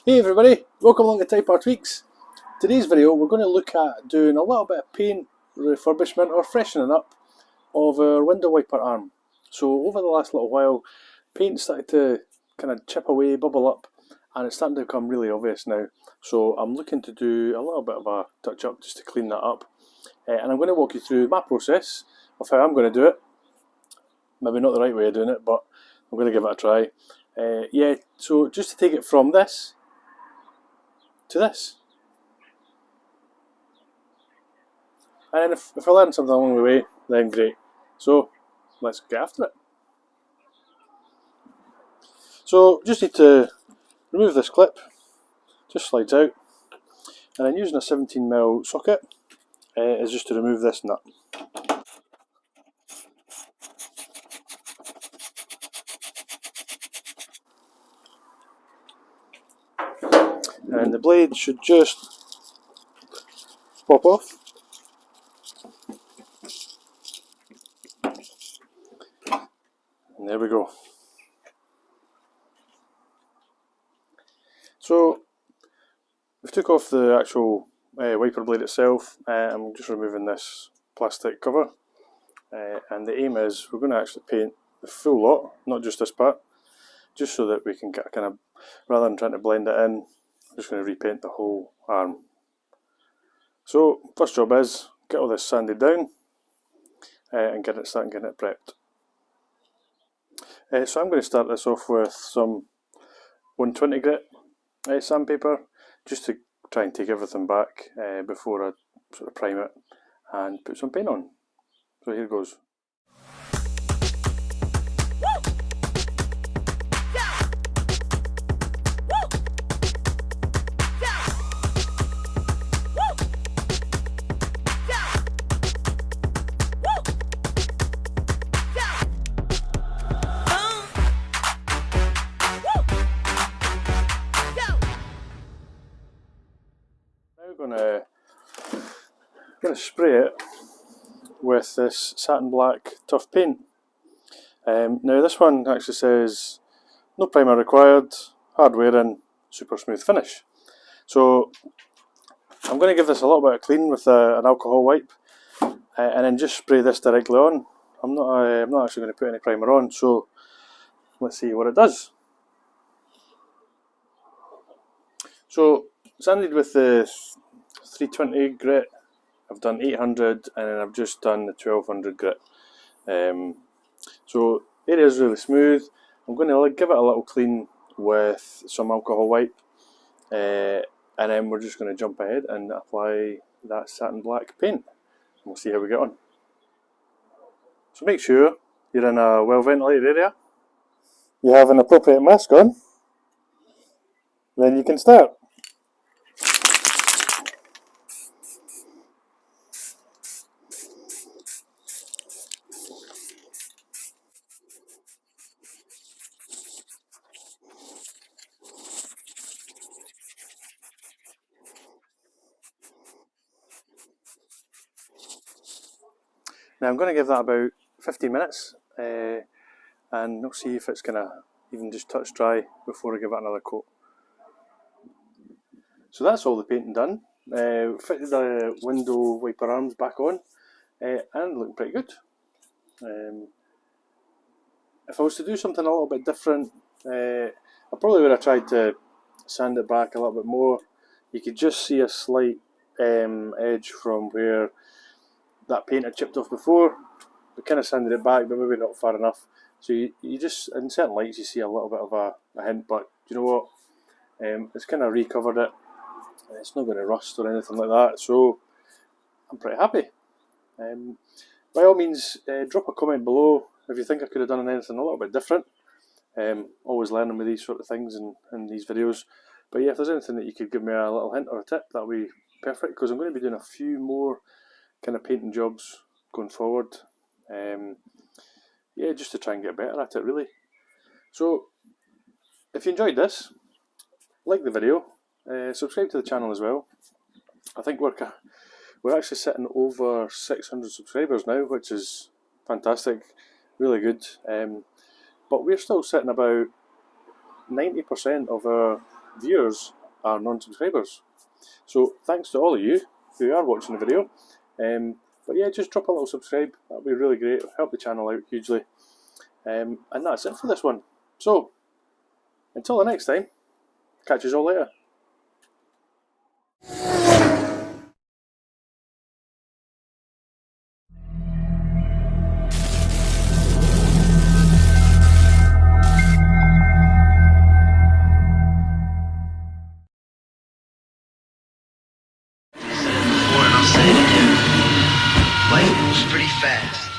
Hey everybody, welcome along to Type R Tweaks. Today's video we're going to look at doing a little bit of paint refurbishment or freshening up of our window wiper arm. So over the last little while, paint started to kind of chip away, bubble up, and it's starting to become really obvious now. So I'm looking to do a little bit of a touch up just to clean that up. And I'm going to walk you through my process of how I'm going to do it. Maybe not the right way of doing it, but I'm going to give it a try. Yeah, so just to take it from this to this. And then if I learn something along the way, then great. So let's get after it. So just need to remove this clip, just slides out, and then using a 17mm socket is just to remove this nut. And the blade should just pop off. And there we go. So we've took off the actual wiper blade itself. I'm just removing this plastic cover. And the aim is we're going to actually paint the full lot, not just this part, just so that we can get a kind of, rather than trying to blend it in, I'm just going to repaint the whole arm. So first job is get all this sanded down and getting it prepped. So I'm going to start this off with some 120 grit sandpaper, just to try and take everything back before I sort of prime it and put some paint on. So here goes. Now going to spray it with this Satin Black tough paint. Now this one actually says no primer required, hard wearing, super smooth finish. So I'm going to give this a little bit of clean with an alcohol wipe, and then just spray this directly on. I'm not actually going to put any primer on, so let's see what it does. So sanded with the 320 grit, I've done 800, and then I've just done the 1200 grit. So it is really smooth. I'm going to give it a little clean with some alcohol wipe, and then we're just going to jump ahead and apply that Satin Black paint. We'll see how we get on. So make sure you're in a well ventilated area, you have an appropriate mask on, then you can start. Now I'm going to give that about 15 minutes and we'll see if it's going to even just touch dry before I give it another coat. So that's all the painting done. Fitted the window wiper arms back on and looking pretty good. If I was to do something a little bit different, I probably would have tried to sand it back a little bit more. You could just see a slight edge from where that paint had chipped off before. We kind of sanded it back, but maybe not far enough. So you just, in certain lights you see a little bit of a hint, but you know what, it's kind of recovered it. It's not going to rust or anything like that, so I'm pretty happy. By all means, drop a comment below if you think I could have done anything a little bit different. Always learning with these sort of things in these videos. But yeah, if there's anything that you could give me a little hint or a tip, that would be perfect, because I'm going to be doing a few more kind of painting jobs going forward. Yeah, just to try and get better at it, really. So if you enjoyed this, like the video, subscribe to the channel as well. I think we're actually sitting over 600 subscribers now, which is fantastic, really good. But we're still sitting about 90% of our viewers are non-subscribers. So thanks to all of you who are watching the video. But yeah, just drop a little subscribe, that'll be really great, it'll help the channel out hugely. And that's it for this one. So, until the next time, catch you all later. Before and I'll say it again. Life moves pretty fast.